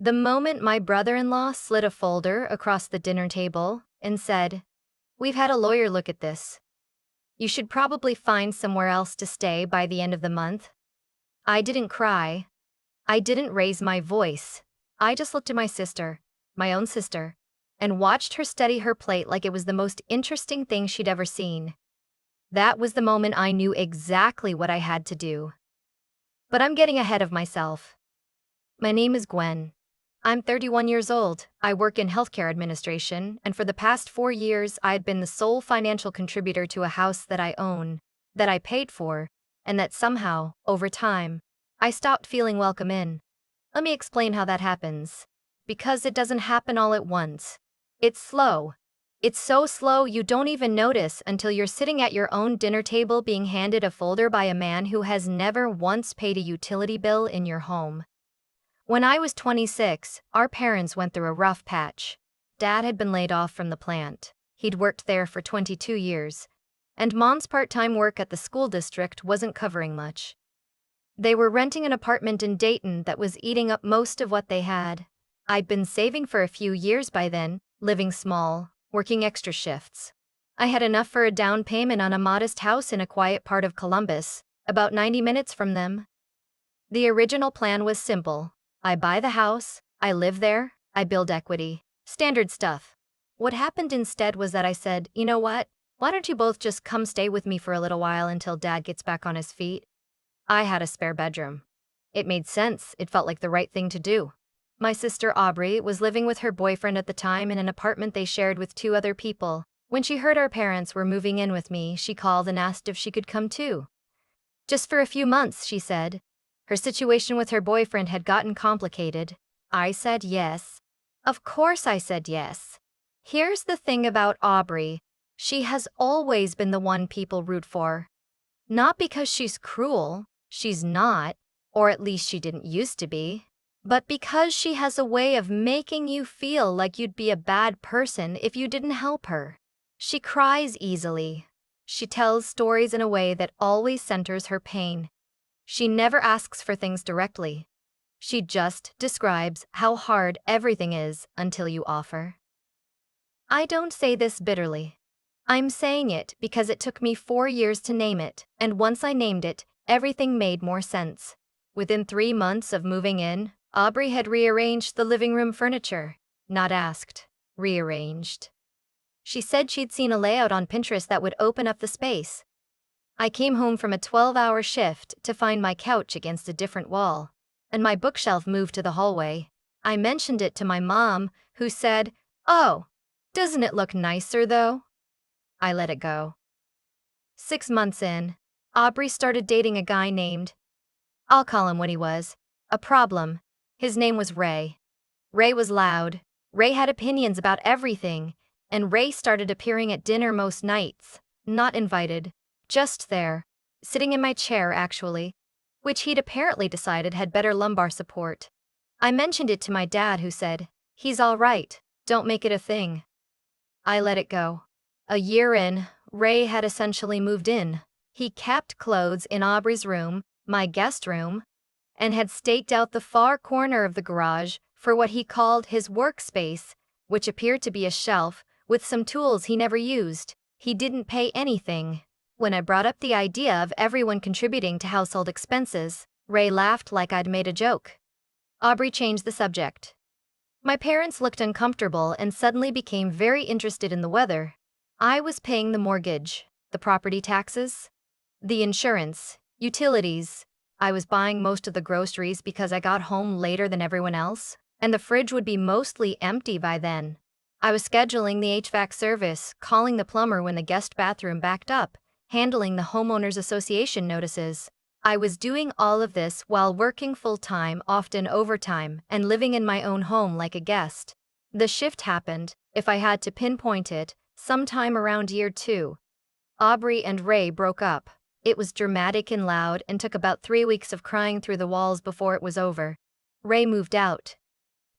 The moment my brother-in-law slid a folder across the dinner table and said, "We've had a lawyer look at this. You should probably find somewhere else to stay by the end of the month." I didn't cry. I didn't raise my voice. I just looked at my sister, my own sister, and watched her steady her plate like it was the most interesting thing she'd ever seen. That was the moment I knew exactly what I had to do. But I'm getting ahead of myself. My name is Gwen. I'm 31 years old, I work in healthcare administration, and for the past 4 years I'd been the sole financial contributor to a house that I own, that I paid for, and that somehow, over time, I stopped feeling welcome in. Let me explain how that happens. Because it doesn't happen all at once. It's slow. It's so slow you don't even notice until you're sitting at your own dinner table being handed a folder by a man who has never once paid a utility bill in your home. When I was 26, our parents went through a rough patch. Dad had been laid off from the plant. He'd worked there for 22 years. And Mom's part-time work at the school district wasn't covering much. They were renting an apartment in Dayton that was eating up most of what they had. I'd been saving for a few years by then, living small, working extra shifts. I had enough for a down payment on a modest house in a quiet part of Columbus, about 90 minutes from them. The original plan was simple. I buy the house, I live there, I build equity. Standard stuff. What happened instead was that I said, "You know what? Why don't you both just come stay with me for a little while until Dad gets back on his feet?" I had a spare bedroom. It made sense, it felt like the right thing to do. My sister Aubrey was living with her boyfriend at the time in an apartment they shared with 2 other people. When she heard our parents were moving in with me, she called and asked if she could come too. Just for a few months, she said. Her situation with her boyfriend had gotten complicated. I said yes. Of course I said yes. Here's the thing about Aubrey. She has always been the one people root for. Not because she's cruel, she's not, or at least she didn't used to be, but because she has a way of making you feel like you'd be a bad person if you didn't help her. She cries easily. She tells stories in a way that always centers her pain. She never asks for things directly. She just describes how hard everything is until you offer. I don't say this bitterly. I'm saying it because it took me 4 years to name it, and once I named it, everything made more sense. Within 3 months of moving in, Aubrey had rearranged the living room furniture. Not asked, rearranged. She said she'd seen a layout on Pinterest that would open up the space. I came home from a 12-hour shift to find my couch against a different wall, and my bookshelf moved to the hallway. I mentioned it to my mom, who said, "Oh, doesn't it look nicer though?" I let it go. 6 months in, Aubrey started dating a guy named, I'll call him what he was, a problem. His name was Ray. Ray was loud. Ray had opinions about everything, and Ray started appearing at dinner most nights, not invited, just there, sitting in my chair actually, which he'd apparently decided had better lumbar support. I mentioned it to my dad, who said, "He's all right, don't make it a thing." I let it go. A year in, Ray had essentially moved in. He kept clothes in Aubrey's room, my guest room, and had staked out the far corner of the garage for what he called his workspace, which appeared to be a shelf with some tools he never used. He didn't pay anything. When I brought up the idea of everyone contributing to household expenses, Ray laughed like I'd made a joke. Aubrey changed the subject. My parents looked uncomfortable and suddenly became very interested in the weather. I was paying the mortgage, the property taxes, the insurance, utilities. I was buying most of the groceries because I got home later than everyone else, and the fridge would be mostly empty by then. I was scheduling the HVAC service, calling the plumber when the guest bathroom backed up, handling the homeowners association notices. I was doing all of this while working full-time, often overtime, and living in my own home like a guest. The shift happened, if I had to pinpoint it, sometime around year 2. Aubrey and Ray broke up. It was dramatic and loud and took about 3 weeks of crying through the walls before it was over. Ray moved out.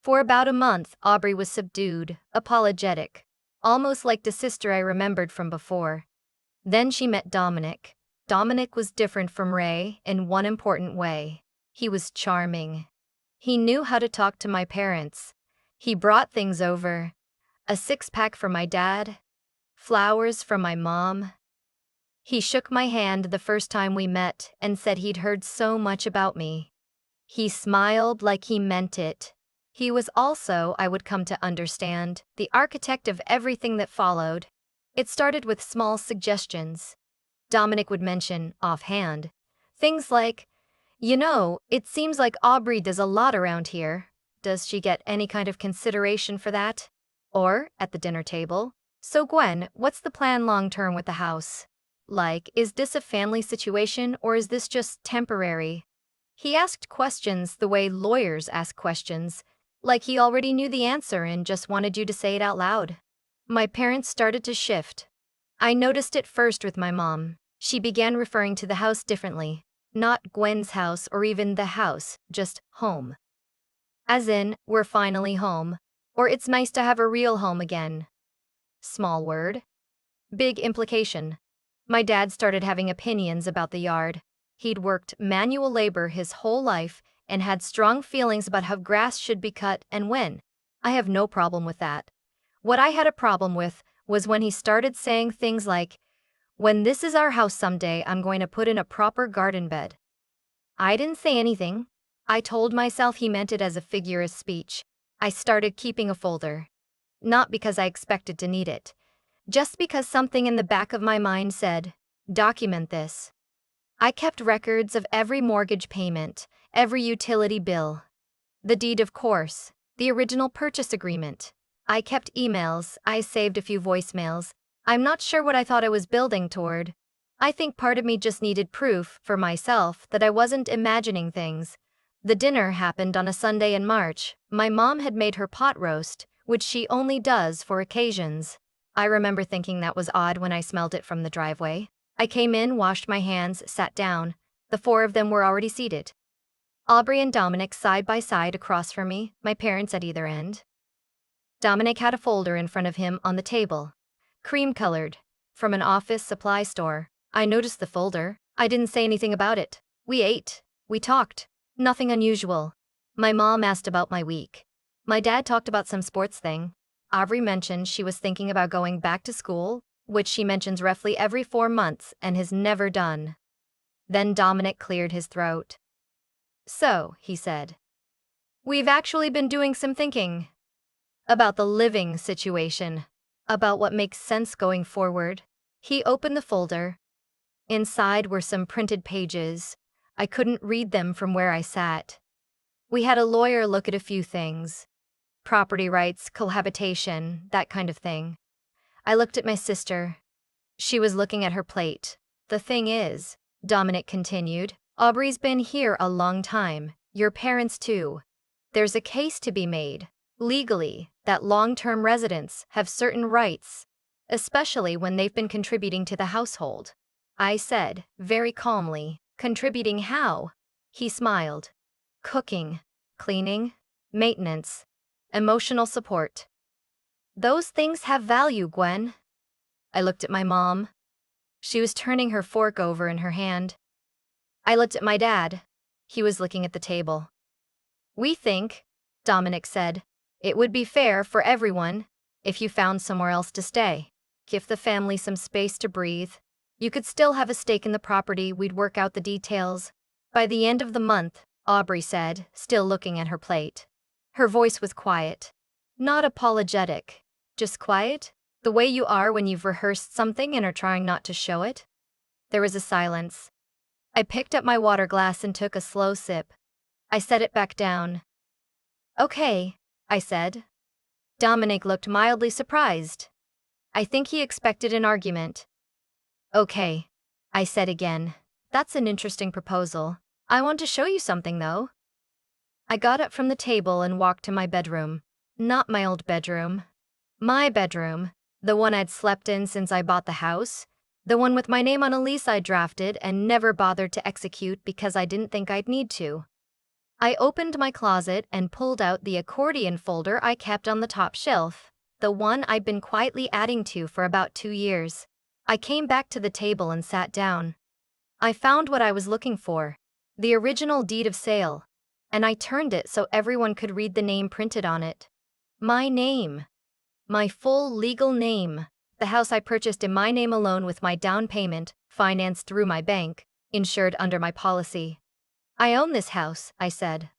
For about a month, Aubrey was subdued, apologetic, almost like the sister I remembered from before. Then she met Dominic. Dominic was different from Ray in one important way. He was charming. He knew how to talk to my parents. He brought things over. A six-pack for my dad. Flowers from my mom. He shook my hand the first time we met and said he'd heard so much about me. He smiled like he meant it. He was also, I would come to understand, the architect of everything that followed. It started with small suggestions. Dominic would mention, offhand, things like, it seems like Aubrey does a lot around here. Does she get any kind of consideration for that? Or, at the dinner table, so Gwen, what's the plan long-term with the house? Like, is this a family situation or is this just temporary? He asked questions the way lawyers ask questions, like he already knew the answer and just wanted you to say it out loud. My parents started to shift. I noticed it first with my mom. She began referring to the house differently. Not Gwen's house or even the house, just home. As in, we're finally home. Or it's nice to have a real home again. Small word. Big implication. My dad started having opinions about the yard. He'd worked manual labor his whole life and had strong feelings about how grass should be cut and when. I have no problem with that. What I had a problem with was when he started saying things like, when this is our house someday, I'm going to put in a proper garden bed. I didn't say anything. I told myself he meant it as a figure of speech. I started keeping a folder. Not because I expected to need it. Just because something in the back of my mind said, document this. I kept records of every mortgage payment, every utility bill. The deed, of course, the original purchase agreement. I kept emails, I saved a few voicemails. I'm not sure what I thought I was building toward. I think part of me just needed proof, for myself, that I wasn't imagining things. The dinner happened on a Sunday in March. My mom had made her pot roast, which she only does for occasions. I remember thinking that was odd when I smelled it from the driveway. I came in, washed my hands, sat down. The four of them were already seated. Aubrey and Dominic side by side across from me, my parents at either end. Dominic had a folder in front of him on the table. Cream-colored. From an office supply store. I noticed the folder. I didn't say anything about it. We ate. We talked. Nothing unusual. My mom asked about my week. My dad talked about some sports thing. Aubrey mentioned she was thinking about going back to school, which she mentions roughly every 4 months and has never done. Then Dominic cleared his throat. So, he said, we've actually been doing some thinking. About the living situation. About what makes sense going forward. He opened the folder. Inside were some printed pages. I couldn't read them from where I sat. We had a lawyer look at a few things. Property rights, cohabitation, that kind of thing. I looked at my sister. She was looking at her plate. The thing is, Dominic continued, Aubrey's been here a long time, your parents too. There's a case to be made, legally, that long-term residents have certain rights, especially when they've been contributing to the household. I said, very calmly, contributing how? He smiled. Cooking, cleaning, maintenance, emotional support. Those things have value, Gwen. I looked at my mom. She was turning her fork over in her hand. I looked at my dad. He was looking at the table. We think, Dominic said, it would be fair for everyone if you found somewhere else to stay. Give the family some space to breathe. You could still have a stake in the property, we'd work out the details. By the end of the month, Aubrey said, still looking at her plate. Her voice was quiet. Not apologetic. Just quiet, the way you are when you've rehearsed something and are trying not to show it. There was a silence. I picked up my water glass and took a slow sip. I set it back down. Okay, I said. Dominic looked mildly surprised. I think he expected an argument. Okay, I said again. That's an interesting proposal. I want to show you something, though. I got up from the table and walked to my bedroom. Not my old bedroom. My bedroom, the one I'd slept in since I bought the house, the one with my name on a lease I drafted and never bothered to execute because I didn't think I'd need to. I opened my closet and pulled out the accordion folder I kept on the top shelf, the one I'd been quietly adding to for about 2 years. I came back to the table and sat down. I found what I was looking for. The original deed of sale. and I turned it so everyone could read the name printed on it. My name. My full legal name. The house I purchased in my name alone with my down payment, financed through my bank, insured under my policy. I own this house, I said.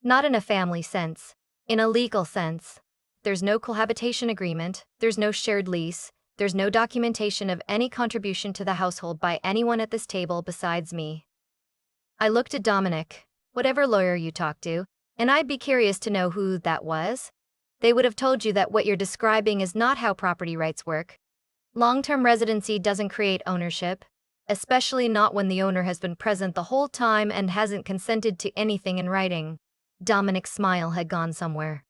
Not in a family sense. In a legal sense. There's no cohabitation agreement, there's no shared lease, there's no documentation of any contribution to the household by anyone at this table besides me. I looked at Dominic, whatever lawyer you talk to, and I'd be curious to know who that was. They would have told you that what you're describing is not how property rights work. Long-term residency doesn't create ownership, especially not when the owner has been present the whole time and hasn't consented to anything in writing. Dominic's smile had gone somewhere.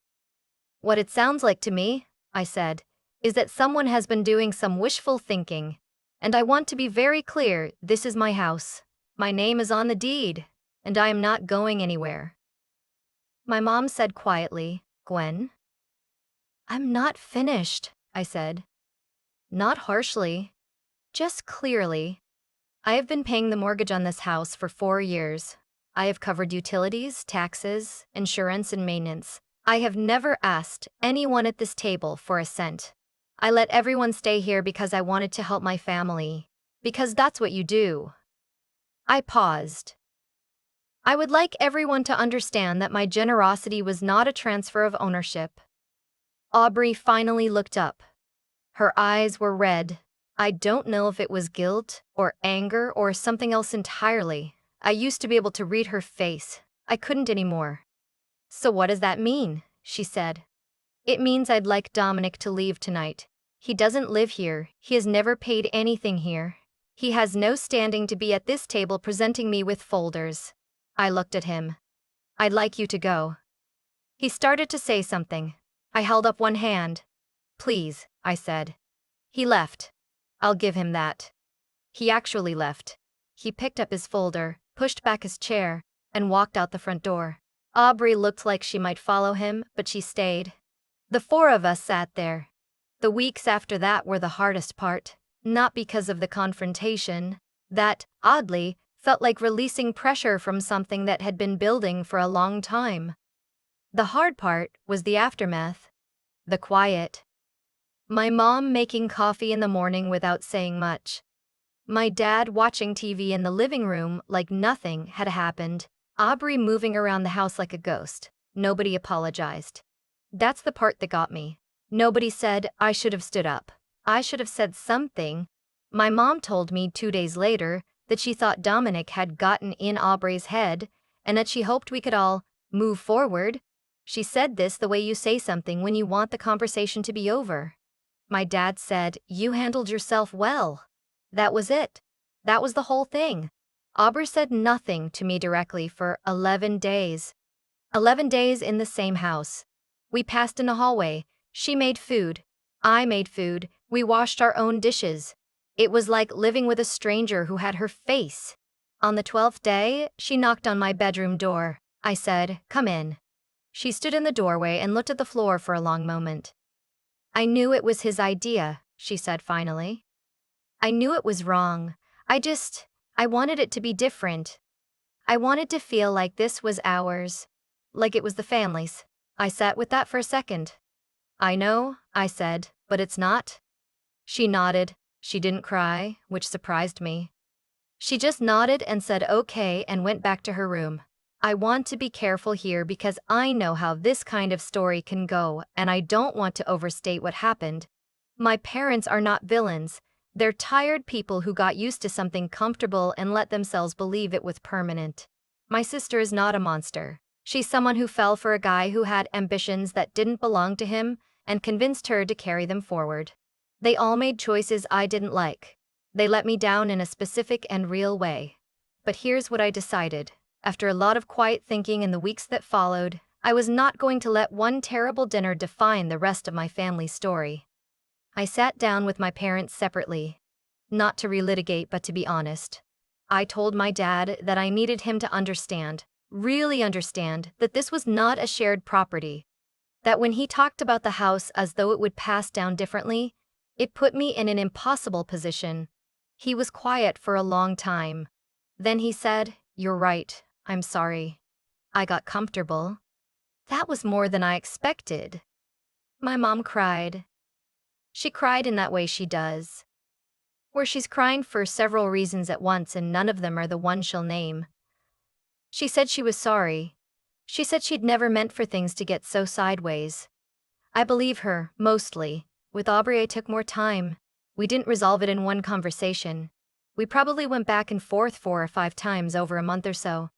What it sounds like to me, I said, is that someone has been doing some wishful thinking. And I want to be very clear, this is my house. My name is on the deed, and I am not going anywhere. My mom said quietly, Gwen? I'm not finished, I said. Not harshly, just clearly. I have been paying the mortgage on this house for 4 years. I have covered utilities, taxes, insurance, and maintenance. I have never asked anyone at this table for a cent. I let everyone stay here because I wanted to help my family. Because that's what you do. I paused. I would like everyone to understand that my generosity was not a transfer of ownership. Aubrey finally looked up. Her eyes were red. I don't know if it was guilt or anger or something else entirely. I used to be able to read her face. I couldn't anymore. So what does that mean? She said. It means I'd like Dominic to leave tonight. He doesn't live here. He has never paid anything here. He has no standing to be at this table presenting me with folders. I looked at him. I'd like you to go. He started to say something. I held up one hand. Please, I said. He left. I'll give him that. He actually left. He picked up his folder, pushed back his chair, and walked out the front door. Aubrey looked like she might follow him, but she stayed. The 4 of us sat there. The weeks after that were the hardest part, not because of the confrontation. That, oddly, felt like releasing pressure from something that had been building for a long time. The hard part was the aftermath. The quiet. My mom making coffee in the morning without saying much. My dad watching TV in the living room like nothing had happened. Aubrey moving around the house like a ghost. Nobody apologized. That's the part that got me. Nobody said, I should have stood up. I should have said something. My mom told me 2 days later that she thought Dominic had gotten in Aubrey's head and that she hoped we could all move forward. She said this the way you say something when you want the conversation to be over. My dad said, you handled yourself well. That was it. That was the whole thing. Aubrey said nothing to me directly for 11 days. 11 days in the same house. We passed in the hallway. She made food. I made food. We washed our own dishes. It was like living with a stranger who had her face. On the 12th day, she knocked on my bedroom door. I said, come in. She stood in the doorway and looked at the floor for a long moment. I knew it was his idea, she said finally. I knew it was wrong. I wanted it to be different. I wanted to feel like this was ours. Like it was the family's. I sat with that for a second. I know, I said, but it's not. She nodded. She didn't cry, which surprised me. She just nodded and said okay and went back to her room. I want to be careful here because I know how this kind of story can go and I don't want to overstate what happened. My parents are not villains. They're tired people who got used to something comfortable and let themselves believe it was permanent. My sister is not a monster. She's someone who fell for a guy who had ambitions that didn't belong to him and convinced her to carry them forward. They all made choices I didn't like. They let me down in a specific and real way. But here's what I decided. After a lot of quiet thinking in the weeks that followed, I was not going to let one terrible dinner define the rest of my family's story. I sat down with my parents separately. Not to relitigate but to be honest. I told my dad that I needed him to understand, really understand, that this was not a shared property. That when he talked about the house as though it would pass down differently, it put me in an impossible position. He was quiet for a long time. Then he said, "You're right, I'm sorry." I got comfortable. That was more than I expected. My mom cried. She cried in that way she does, where she's crying for several reasons at once and none of them are the one she'll name. She said she was sorry. She said she'd never meant for things to get so sideways. I believe her, mostly. With Aubrey I took more time. We didn't resolve it in one conversation. We probably went back and forth 4 or 5 times over a month or so.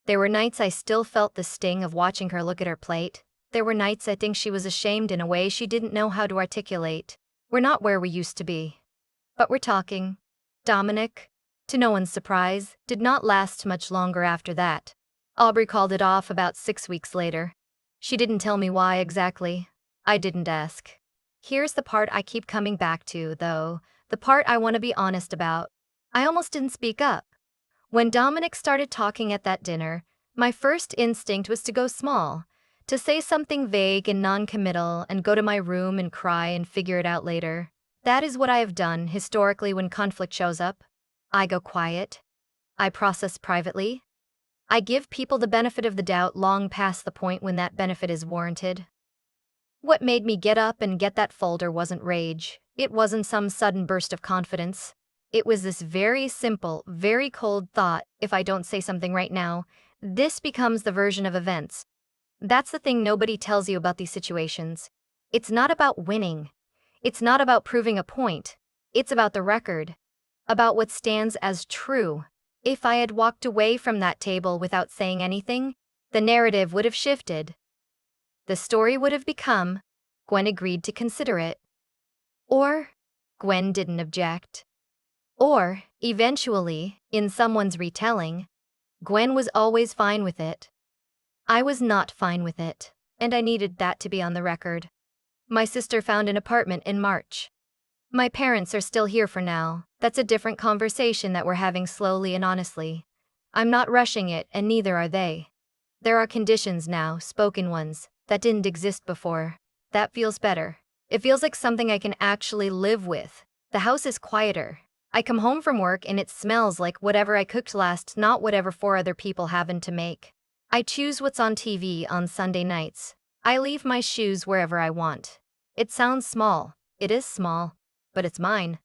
There were nights I still felt the sting of watching her look at her plate. There were nights I think she was ashamed in a way she didn't know how to articulate. We're not where we used to be. But we're talking. Dominic, to no one's surprise, did not last much longer after that. Aubrey called it off about 6 weeks later. She didn't tell me why exactly. I didn't ask. Here's the part I keep coming back to, though, the part I want to be honest about. I almost didn't speak up. When Dominic started talking at that dinner, my first instinct was to go small, to say something vague and non-committal and go to my room and cry and figure it out later. That is what I have done historically when conflict shows up. I go quiet. I process privately. I give people the benefit of the doubt long past the point when that benefit is warranted. What made me get up and get that folder wasn't rage. It wasn't some sudden burst of confidence. It was this very simple, very cold thought: if I don't say something right now, this becomes the version of events. That's the thing nobody tells you about these situations. It's not about winning. It's not about proving a point. It's about the record. About what stands as true. If I had walked away from that table without saying anything, the narrative would have shifted. The story would have become, Gwen agreed to consider it. Or, Gwen didn't object. Or, eventually, in someone's retelling, Gwen was always fine with it. I was not fine with it, and I needed that to be on the record. My sister found an apartment in March. My parents are still here for now. That's a different conversation that we're having slowly and honestly. I'm not rushing it, and neither are they. There are conditions now, spoken ones, that didn't exist before. That feels better. It feels like something I can actually live with. The house is quieter. I come home from work and it smells like whatever I cooked last, not whatever 4 other people happened to make. I choose what's on TV on Sunday nights. I leave my shoes wherever I want. It sounds small. It is small. But it's mine.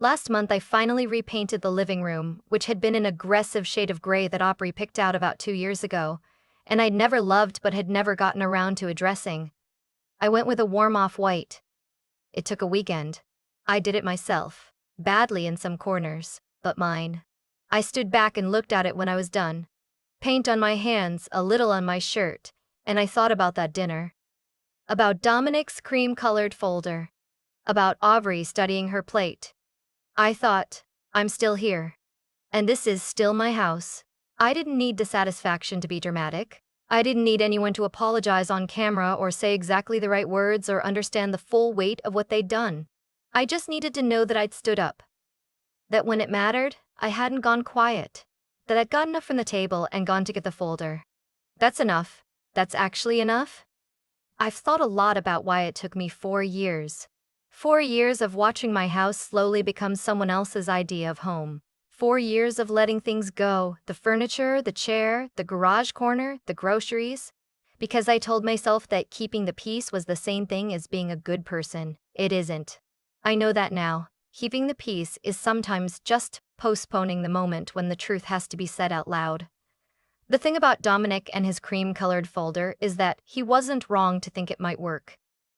Last month I finally repainted the living room, which had been an aggressive shade of gray that Aubrey picked out about 2 years ago, and I'd never loved but had never gotten around to addressing. I went with a warm off-white. It took a weekend. I did it myself. Badly in some corners, but mine. I stood back and looked at it when I was done. Paint on my hands, a little on my shirt, and I thought about that dinner. About Dominic's cream-colored folder. About Aubrey studying her plate. I thought, I'm still here. And this is still my house. I didn't need the satisfaction to be dramatic. I didn't need anyone to apologize on camera or say exactly the right words or understand the full weight of what they'd done. I just needed to know that I'd stood up. That when it mattered, I hadn't gone quiet. That I'd gotten up from the table and gone to get the folder. That's enough. That's actually enough. I've thought a lot about why it took me 4 years. 4 years of watching my house slowly become someone else's idea of home. 4 years of letting things go, the furniture, the chair, the garage corner, the groceries. Because I told myself that keeping the peace was the same thing as being a good person. It isn't. I know that now. Keeping the peace is sometimes just postponing the moment when the truth has to be said out loud. The thing about Dominic and his cream-colored folder is that he wasn't wrong to think it might work.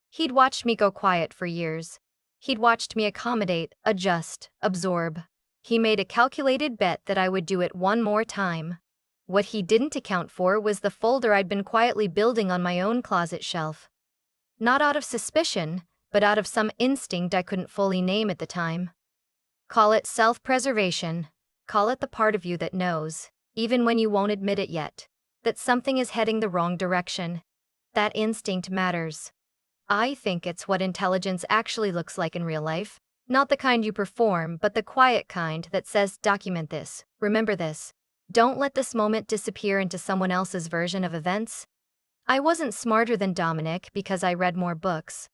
He'd watched me go quiet for years. He'd watched me accommodate, adjust, absorb. He made a calculated bet that I would do it one more time. What he didn't account for was the folder I'd been quietly building on my own closet shelf. Not out of suspicion, but out of some instinct I couldn't fully name at the time. Call it self-preservation. Call it the part of you that knows, even when you won't admit it yet, that something is heading the wrong direction. That instinct matters. I think it's what intelligence actually looks like in real life. Not the kind you perform, but the quiet kind that says, document this, remember this. Don't let this moment disappear into someone else's version of events. I wasn't smarter than Dominic because I read more books.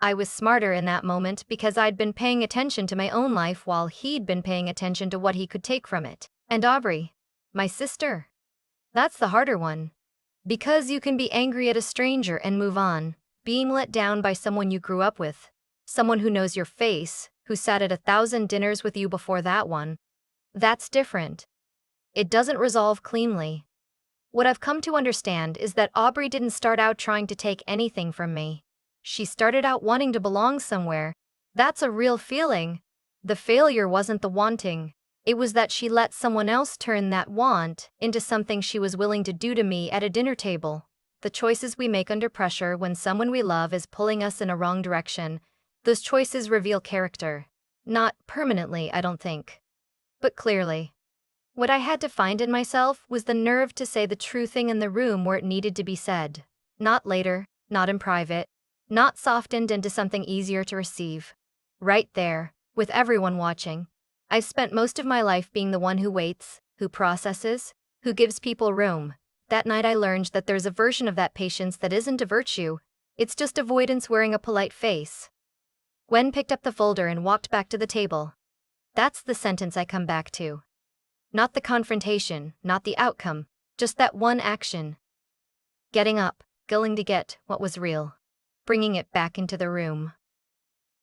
I was smarter in that moment because I'd been paying attention to my own life while he'd been paying attention to what he could take from it. And Aubrey, my sister. That's the harder one. Because you can be angry at a stranger and move on, being let down by someone you grew up with, someone who knows your face, who sat at 1,000 dinners with you before that one. That's different. It doesn't resolve cleanly. What I've come to understand is that Aubrey didn't start out trying to take anything from me. She started out wanting to belong somewhere. That's a real feeling. The failure wasn't the wanting. It was that she let someone else turn that want into something she was willing to do to me at a dinner table. The choices we make under pressure when someone we love is pulling us in a wrong direction, those choices reveal character. Not permanently, I don't think. But clearly. What I had to find in myself was the nerve to say the true thing in the room where it needed to be said. Not later, not in private, not softened into something easier to receive. Right there, with everyone watching. I've spent most of my life being the one who waits, who processes, who gives people room. That night I learned that there's a version of that patience that isn't a virtue. It's just avoidance wearing a polite face. Gwen picked up the folder and walked back to the table. That's the sentence I come back to. Not the confrontation, not the outcome, just that one action. Getting up, going to get what was real. Bringing it back into the room.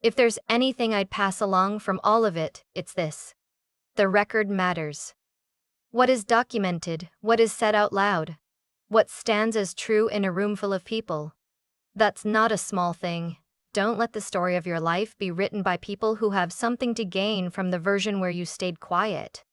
If there's anything I'd pass along from all of it, it's this. The record matters. What is documented, what is said out loud. What stands as true in a room full of people. That's not a small thing. Don't let the story of your life be written by people who have something to gain from the version where you stayed quiet.